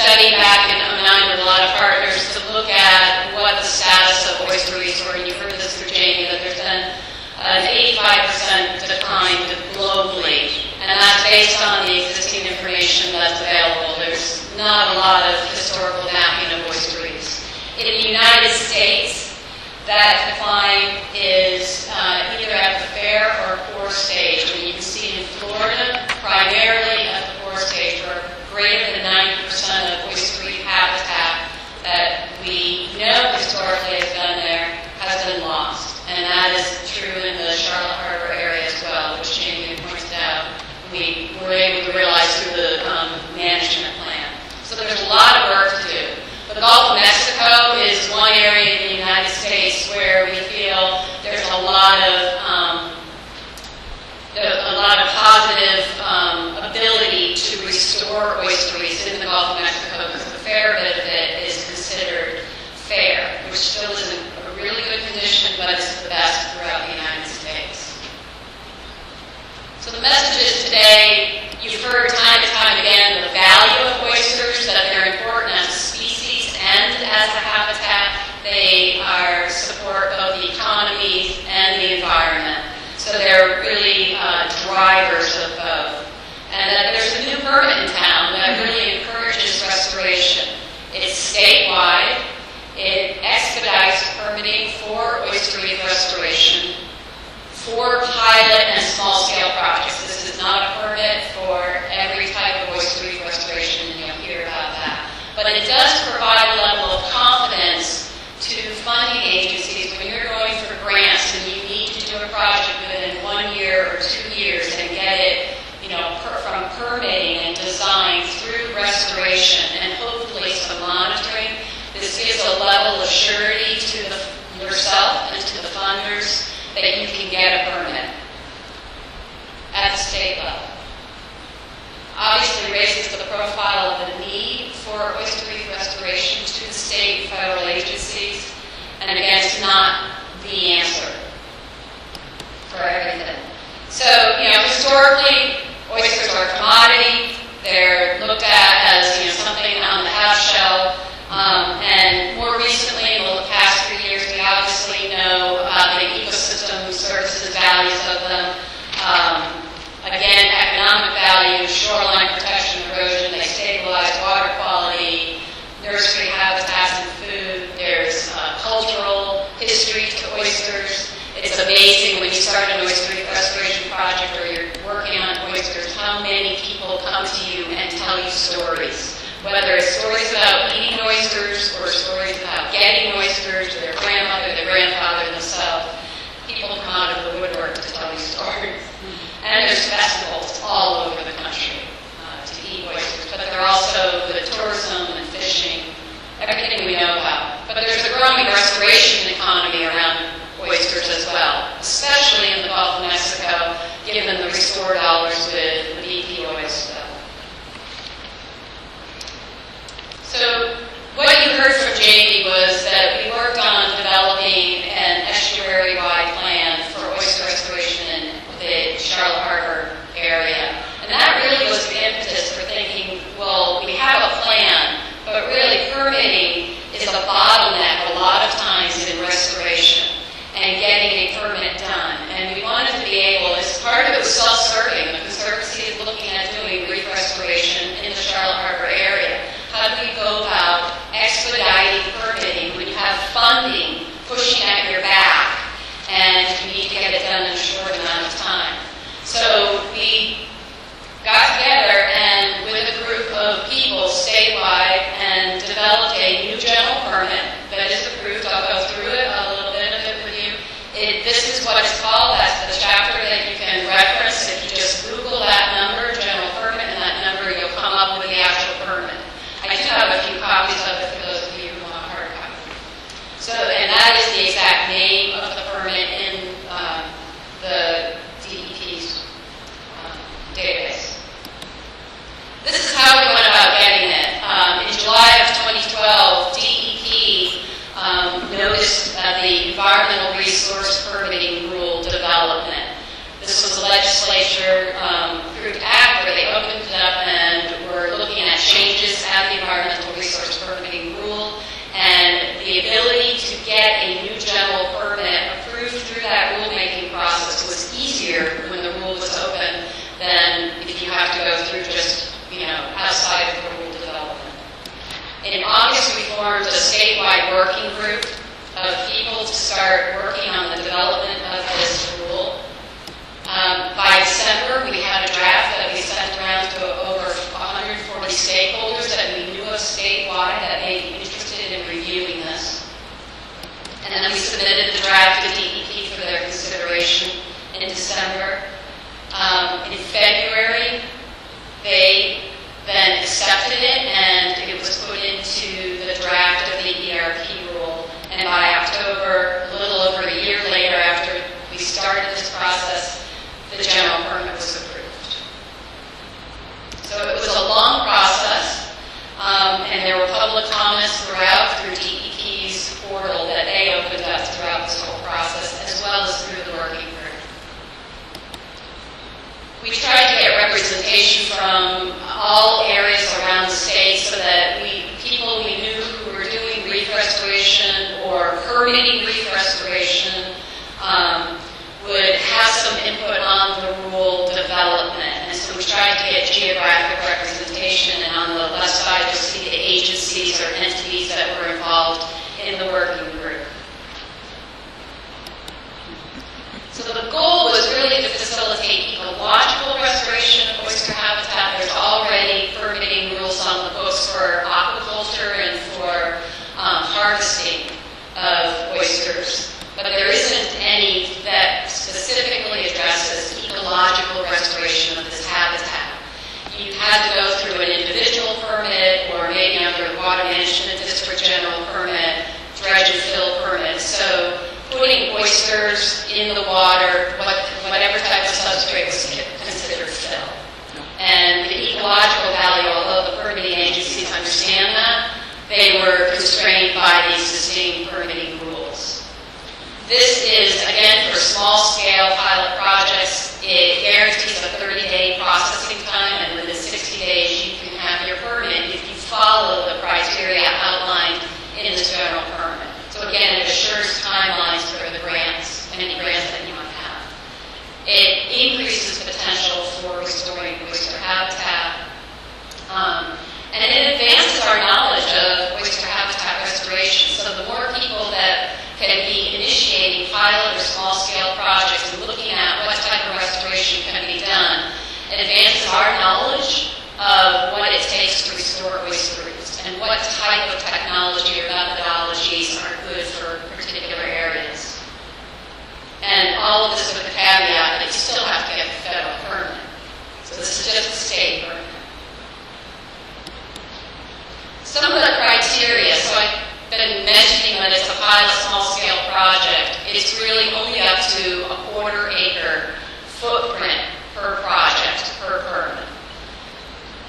study back in '09 with a lot of partners to look at what the status of oysteries were, and you heard this through Jamie, that there's been an 85% decline globally, and that's based on the existing information that's available. There's not a lot of historical mapping of oysteries. In the United States, that decline is either at the fair or poor stage. And you can see in Florida, primarily at the poor stage, where greater than 90% of oystery habitat that we know historically has been there has been lost. And that is true in the Charlotte Harbor area as well, which Jamie pointed out. We were able to realize through the management plan. So there's a lot of work to do. The Gulf of Mexico is one area in the United States where we feel there's a lot of positive ability to restore oysteries in the Gulf of Mexico, because a fair bit of it is considered fair, which still isn't a really good condition, but it's the best throughout the United States. So the messages today, you've heard time and time again the value of oysters, that they're important as a species and as a habitat. They are support both the economy and the environment. So they're really drivers of both. And there's a new permit in town that really encourages restoration. It's statewide. It expedites permitting for oyster reef restoration for pilot and small-scale projects. This is not a permit for every type of oyster reef restoration, and you'll hear about that. But it does provide a level of confidence to funding agencies when you're going for grants and you need to do a project within 1 year or 2 years and get it, from permitting and design through restoration and hopefully some monitoring. This gives a level of surety to yourself and to the funders that you can get a permit at the state level. Obviously raises the profile of the need for oyster reef restoration to the state and federal agencies, and again, it's not the answer for everything. So, historically, oysters are a commodity. They're looked at as something on the half shell, and more recently, in the past 3 years, we obviously know the ecosystem services values of them. Again, economic value, shoreline protection, erosion, they stabilize water quality, nursery habitats and food. There's cultural history to oysters. It's amazing when you start an oyster restoration project or you're working on oysters, how many people come to you and tell you stories. Whether it's stories about eating oysters or stories about getting oysters, their grandmother, their grandfather, themselves. People come out of the woodwork to tell you stories. And there's festivals all over the country to eat oysters, but there are also the tourism and fishing, everything we know about. But there's a growing restoration economy around oysters as well, especially in the Gulf of Mexico, given the restore dollars with the BP oyster. So what you heard from Jamie was that we worked on developing an estuary-wide plan for oyster restoration in the Charlotte Harbor area. And that really was the impetus for thinking, well, we have a plan, but really permitting is a bottleneck a lot of times in restoration and getting a permit done. And we wanted to be able, as part of it was self-serving, the Conservancy is looking at doing reef In August, we formed a statewide working group of people to start working on the development of this rule. By December, we had a draft that we sent around to over 140 stakeholders that we knew of statewide that may be interested in reviewing this. And then we submitted the draft to DEP for their consideration in December. In February, they then accepted it, and it was put into the draft of the ERP rule. And by October, a little over a year later, after we started this process, the general permit was approved. So it was a long process, and there were public comments throughout through DEP's portal that they opened up throughout this whole process, as well as through the working group. We tried to get representation from all areas around the state so that people we knew who were doing reef restoration or permitting reef restoration would have some input on the rule development. And so we tried to get geographic representation, and on the left side you'll see the agencies or entities that were involved in the working group. So the goal was really to facilitate ecological restoration of oyster habitat. There's already permitting rules on the books for aquaculture and for harvesting of oysters, but there isn't any that specifically addresses ecological restoration of this habitat. You had to go through an individual permit or maybe under the Water Management District General Permit, dredge and fill permit. So putting oysters in the water, whatever type of substrate was considered fill. And the ecological value, although the permitting agencies understand that, they were constrained by the existing permitting rules. This is, again, for small-scale pilot projects. It guarantees a 30-day processing time, and within 60 days you can have your permit if you follow the criteria outlined in the general permit. So again, it assures timelines for the grants, any grants that you might have. It increases potential for restoring oyster habitat, and it advances our knowledge of oyster habitat restoration. So the more people that can be initiating pilot or small-scale projects and looking at what type of restoration can be done, it advances our knowledge of what it takes to restore oyster reefs and what type of technology or methodologies are good for particular areas. And all of this with the caveat that you still have to get the federal permit. So this is just a state permit. Some of the criteria, so I've been mentioning that it's a pilot small-scale project. It's really only up to a 1/4 acre footprint per project, per permit.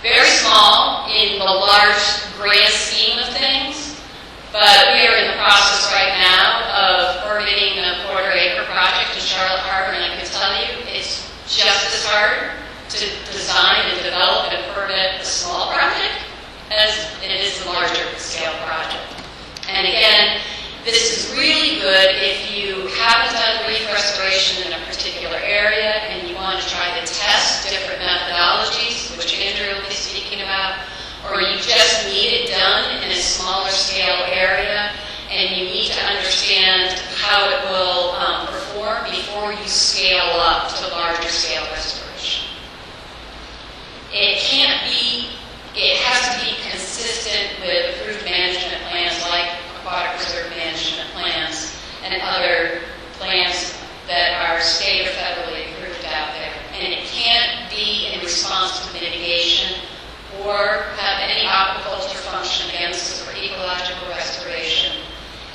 Very small in the large grand scheme of things, but we are in the process right now of permitting a 1/4 acre project in Charlotte Harbor, and I can tell you it's just as hard to design and develop and permit a small project as it is the larger scale project. And again, this is really good if you haven't done reef restoration in a particular area and you want to try to test different methodologies, which Andrea will be speaking about, or you just need it done in a smaller scale area and you need to understand how it will perform before you scale up to larger scale restoration. It has to be consistent with approved management plans like aquatic reserve management plans and other plans that are state or federally approved out there. And it can't be in response to mitigation or have any aquaculture function against or ecological restoration.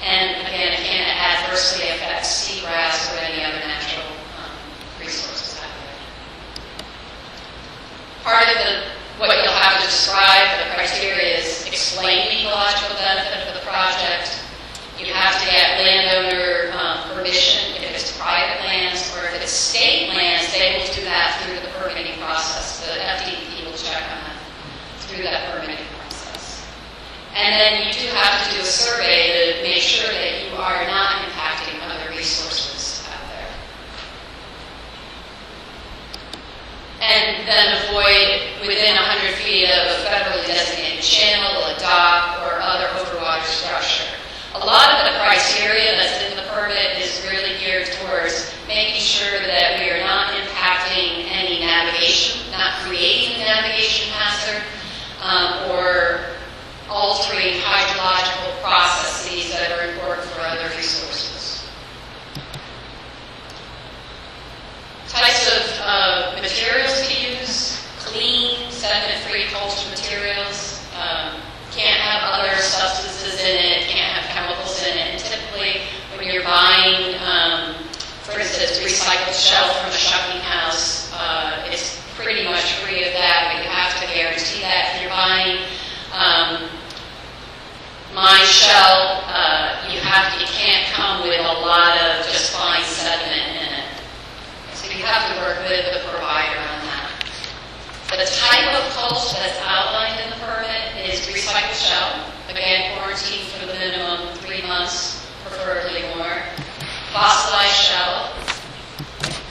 And again, it can't adversely affect seagrass or any other natural resources out there. Part of what you'll have to describe, the criteria is explain the ecological benefit of the project. You have to get landowner permission if it's private lands, or if it's state lands, they will do that through the permitting process. The FDP will check on that through that permitting process. And then you do have to do a survey to make sure that you are not impacting other resources out there. And then avoid within 100 feet of a federally designated channel, a dock, or Mine shell, you can't come with a lot of just fine sediment in it. So you have to work with the provider on that. The type of mulch that's outlined in the permit is recycled shell. Again, quarantined for the minimum 3 months, preferably more. Fossilized shell,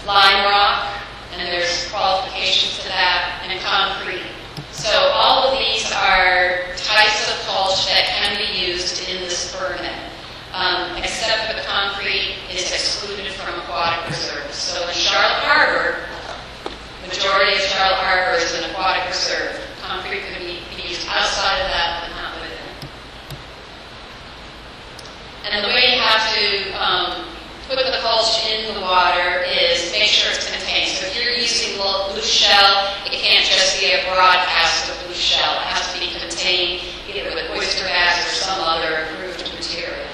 lime rock, and there's qualifications to that, and concrete. So all of these are types of mulch that can be used in this permit, except for the concrete is excluded from aquatic reserves. So in Charlotte Harbor, the majority of Charlotte Harbor is an aquatic reserve. Concrete could be used outside of that, but not within. And the way you have to put the mulch in the water is make sure it's contained. So if you're using loose shell, it can't just be a broadcast of loose shell. It has to be contained either with oyster bags or some other approved material.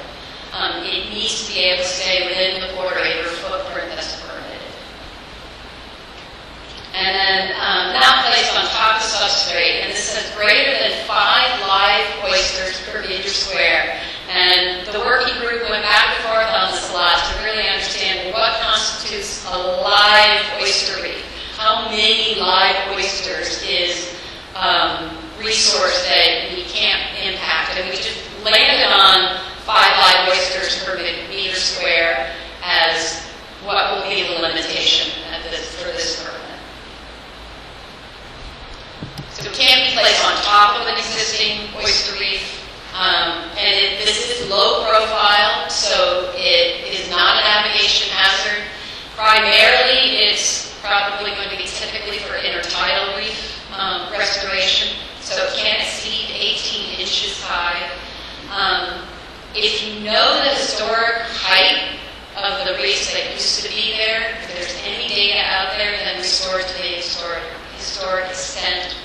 It needs to be able to stay within the quarter-acre footprint that's permitted. And then not placed on top of substrate, and this says greater than 5 live oysters per meter square. And the working group went back and forth on this a lot to really understand what constitutes a live oyster reef. How many live oysters is resource that we can't impact? And we just landed on 5 live oysters per meter square as what will be the limitation for this permit. So it can't be placed on top of an existing oyster reef. This is low profile, so it is not a navigation hazard. Primarily, it's probably going to be typically for intertidal reef restoration, so it can't exceed 18 inches high. If you know the historic height of the reefs that used to be there, if there's any data out there, then restore to the historic extent,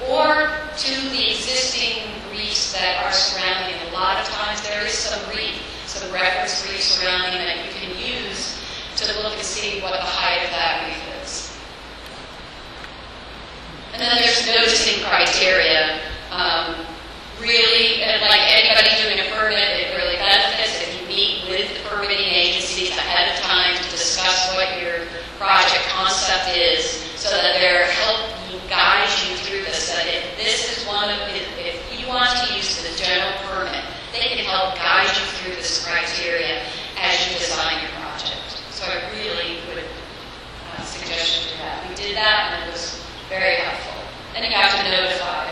or to the existing reefs that are surrounding. A lot of times there is some reef, some reference reef surrounding that you can use to look and see what the height of that reef is. And then there's noticing criteria. Really, like anybody doing a permit, it really benefits if you meet with the permitting agencies ahead of time to discuss what your project concept is, so that they're helping guide you through this. That if this is if you want to use the general permit, they can help guide you through this criteria as you design your project. So I really would suggest you do that. We did that, and it was very helpful. And you have to notify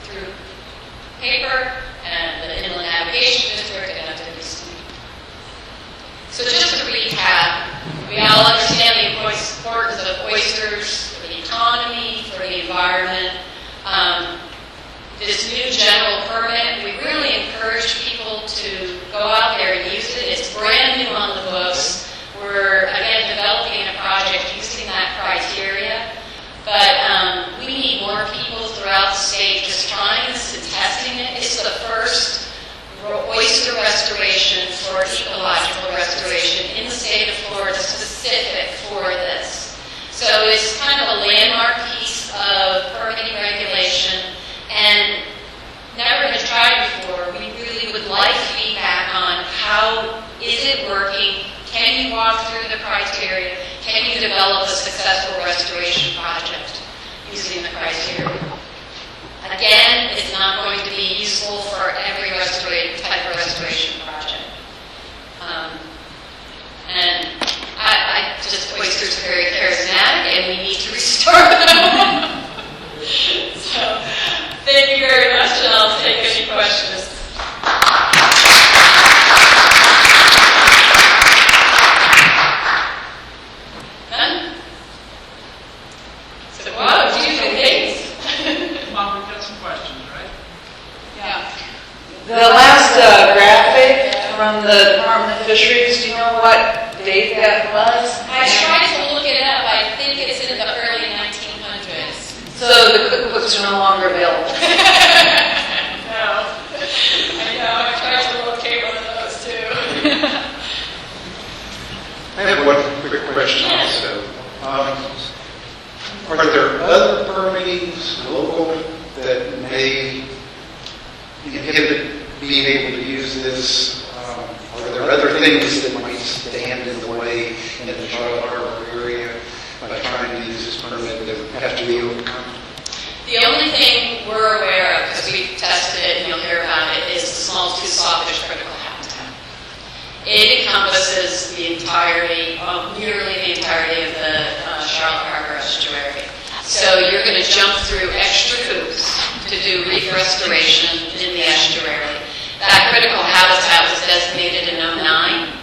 through paper and the Inland Navigation District and FAC. So just to recap, we all understand the importance of oysters for the economy, for the environment. This new general permit, we really encourage people to go out there and use it. It's brand new on the books. We're, again, developing a project using that criteria. But we need more people throughout the state just trying this and testing it. It's the first oyster restoration for ecological restoration in the state of Florida specific for this. So it's kind of a landmark piece of permitting regulation and never been tried before. We really would like feedback on how is it working. Can you walk through the criteria? Can you develop a successful restoration project using the criteria? Again, it's not going to be useful for every type of restoration project. And oysters are very charismatic, and we need to restore them. So, thank you very much, and I'll take any questions. None? So, wow, beautiful things. Mom, we've got some questions, right? Yeah. The last graphic from the Department of Fisheries, do you know what date that was? I tried to look it up. I think it's in the early 1900s. So the cookbooks are no longer available. No. I know. I tried to locate one of those too. I have one quick question also. Are there other permittings local that may inhibit being able to use this? Are there other things that might stand in the way in the Charlotte Harbor area by trying to use this permit that have to be overcome? The only thing we're aware of, because we've tested it and you'll hear about it, is the small tooth sawfish critical habitat. It encompasses the entirety, nearly the entirety of the Charlotte Harbor estuary. So you're going to jump through extra hoops to do reef restoration in the estuary. That critical habitat was designated in '09,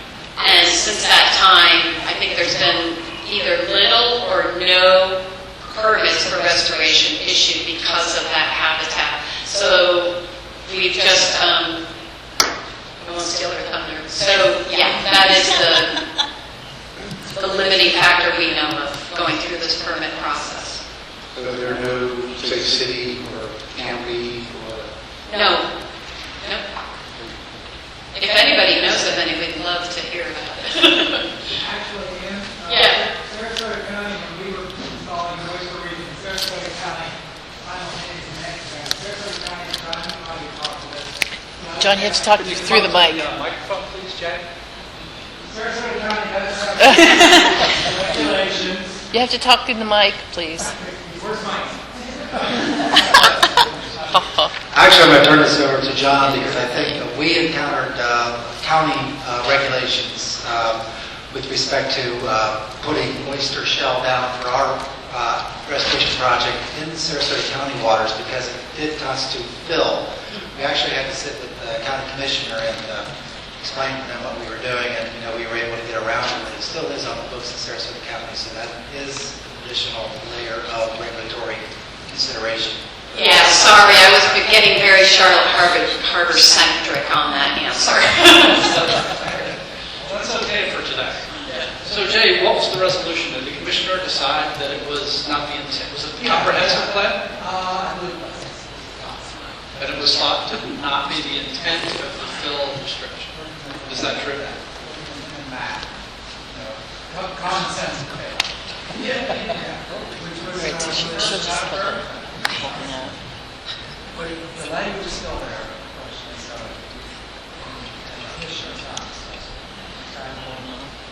and since that time, I think there's been either little or no permits for restoration issued because of that habitat. So we've just, I won't steal her thunder. So yeah, that is the limiting factor we know of going through this permit process. So there are no, say, city or county or... No. If anybody knows of any, we'd love to hear about it. Actually, in Yeah. Sarasota County, when we were installing the oyster reef in Sarasota County, final things in next Sarasota County is trying to probably talk to this. John, you have to talk through the mic. Microphone, please, Jack. Sarasota County does have regulations. You have to talk through the mic, please. Where's mine? Actually, I'm going to turn this over to John because I think that we encountered county regulations with respect to putting oyster shell down for our restoration project in Sarasota County waters because it did constitute fill. We actually had to sit with the county commissioner and explain to them what we were doing, and we were able to get around it, but it still is on the books in Sarasota County, so that is an additional layer of regulatory consideration. Yeah, sorry, I was getting very Charlotte Harbor centric on that answer. That's okay for today. So Jay, what was the resolution? Did the commissioner decide that it was not the intent? Was it the comprehensive plan? I believe it was. That it was thought to not be the intent of the fill restriction. Is that true? Math. Common sense. Yeah. Which was, She'll just put it. but the language is still there.